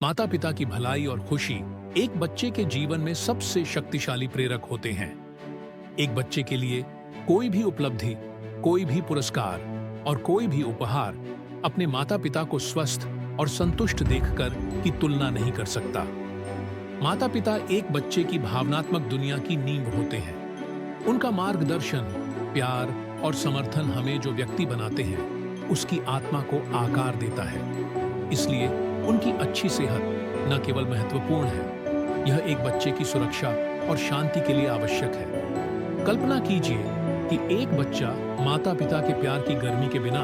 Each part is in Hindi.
माता पिता की भलाई और खुशी एक बच्चे के जीवन में सबसे शक्तिशाली प्रेरक होते हैं। एक बच्चे के लिए कोई भी उपलब्धि, कोई भी पुरस्कार और कोई भी उपहार अपने माता पिता को स्वस्थ और संतुष्ट देखकर की तुलना नहीं कर सकता। माता पिता एक बच्चे की भावनात्मक दुनिया की नींव होते हैं। उनका मार्गदर्शन, प्यार और समर्थन हमें जो व्यक्ति बनाते हैं, उसकी आत्मा को आकार देता है। इसलिए उनकी अच्छी सेहत न केवल महत्वपूर्ण है, यह एक बच्चे की सुरक्षा और शांति के लिए आवश्यक है। कल्पना कीजिए कि एक बच्चा माता पिता के प्यार की गर्मी के बिना,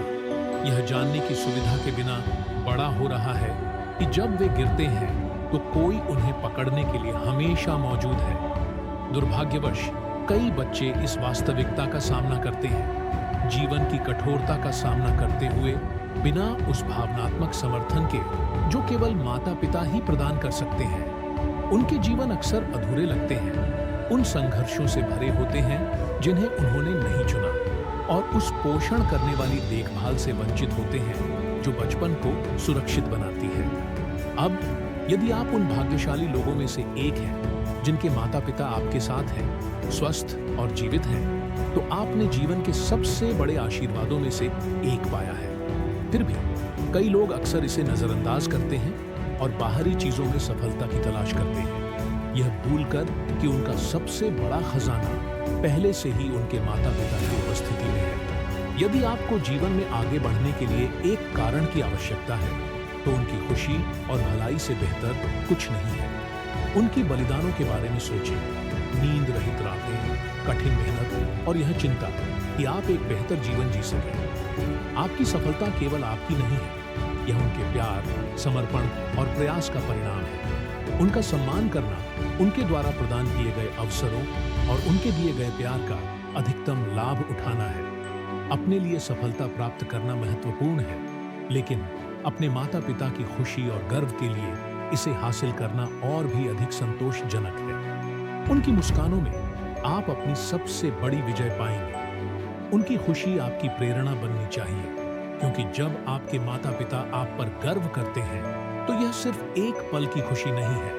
यह जानने की सुविधा के बिना बड़ा हो रहा है कि जब वे गिरते हैं तो कोई उन्हें पकड़ने के लिए हमेशा मौजूद है। दुर्भाग्यवश कई बच्चे इस वास्तविकता का सामना करते हैं, जीवन की कठोरता का सामना करते हुए बिना उस भावनात्मक समर्थन के जो केवल माता पिता ही प्रदान कर सकते हैं। उनके जीवन अक्सर अधूरे लगते हैं, उन संघर्षों से भरे होते हैं जिन्हें उन्होंने नहीं चुना, और उस पोषण करने वाली देखभाल से वंचित होते हैं जो बचपन को सुरक्षित बनाती है। अब यदि आप उन भाग्यशाली लोगों में से एक हैं जिनके माता पिता आपके साथ हैं, स्वस्थ और जीवित हैं, तो आपने जीवन के सबसे बड़े आशीर्वादों में से एक पाया है। फिर भी कई लोग अक्सर इसे नजरअंदाज करते हैं और बाहरी चीजों में सफलता की तलाश करते हैं, यह भूलकर कि उनका सबसे बड़ा खजाना पहले से ही उनके माता पिता की उपस्थिति में है। यदि आपको जीवन में आगे बढ़ने के लिए एक कारण की आवश्यकता है, तो उनकी खुशी और भलाई से बेहतर कुछ नहीं है। उनकी बलिदानों के बारे में सोचिए, नींद रहित रातें, कठिन मेहनत और यह चिंता कि आप एक बेहतर जीवन जी सकें। आपकी सफलता केवल आपकी नहीं है, यह उनके प्यार, समर्पण और प्रयास का परिणाम है। उनका सम्मान करना, उनके द्वारा प्रदान किए गए अवसरों और उनके दिए गए प्यार का अधिकतम लाभ उठाना है। अपने लिए सफलता प्राप्त करना महत्वपूर्ण है, लेकिन अपने माता पिता की खुशी और गर्व के लिए इसे हासिल करना और भी अधिक संतोषजनक है। उनकी मुस्कानों में आप अपनी सबसे बड़ी विजय पाएंगे। उनकी खुशी आपकी प्रेरणा बननी चाहिए, क्योंकि जब आपके माता पिता आप पर गर्व करते हैं, तो यह सिर्फ एक पल की खुशी नहीं है,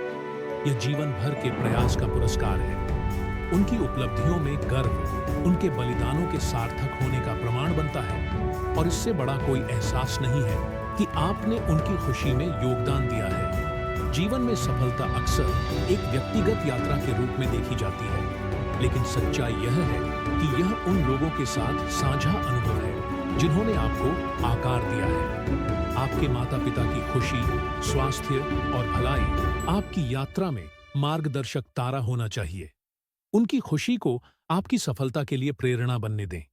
यह जीवन भर के प्रयास का पुरस्कार है। उनकी उपलब्धियों में गर्व उनके बलिदानों के सार्थक होने का प्रमाण बनता है, और इससे बड़ा कोई एहसास नहीं है कि आपने उनकी खुशी में योगदान दिया है। जीवन में सफलता अक्सर एक व्यक्तिगत यात्रा के रूप में देखी जाती है, लेकिन सच्चाई यह है कि यह उन लोगों के साथ साझा अनुभव है जिन्होंने आपको आकार दिया है। आपके माता पिता की खुशी, स्वास्थ्य और भलाई आपकी यात्रा में मार्गदर्शक तारा होना चाहिए। उनकी खुशी को आपकी सफलता के लिए प्रेरणा बनने दें।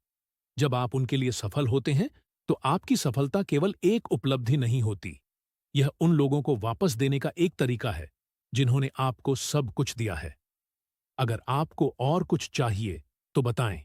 जब आप उनके लिए सफल होते हैं, तो आपकी सफलता केवल एक उपलब्धि नहीं होती, यह उन लोगों को वापस देने का एक तरीका है जिन्होंने आपको सब कुछ दिया है। अगर आपको और कुछ चाहिए तो बताएं।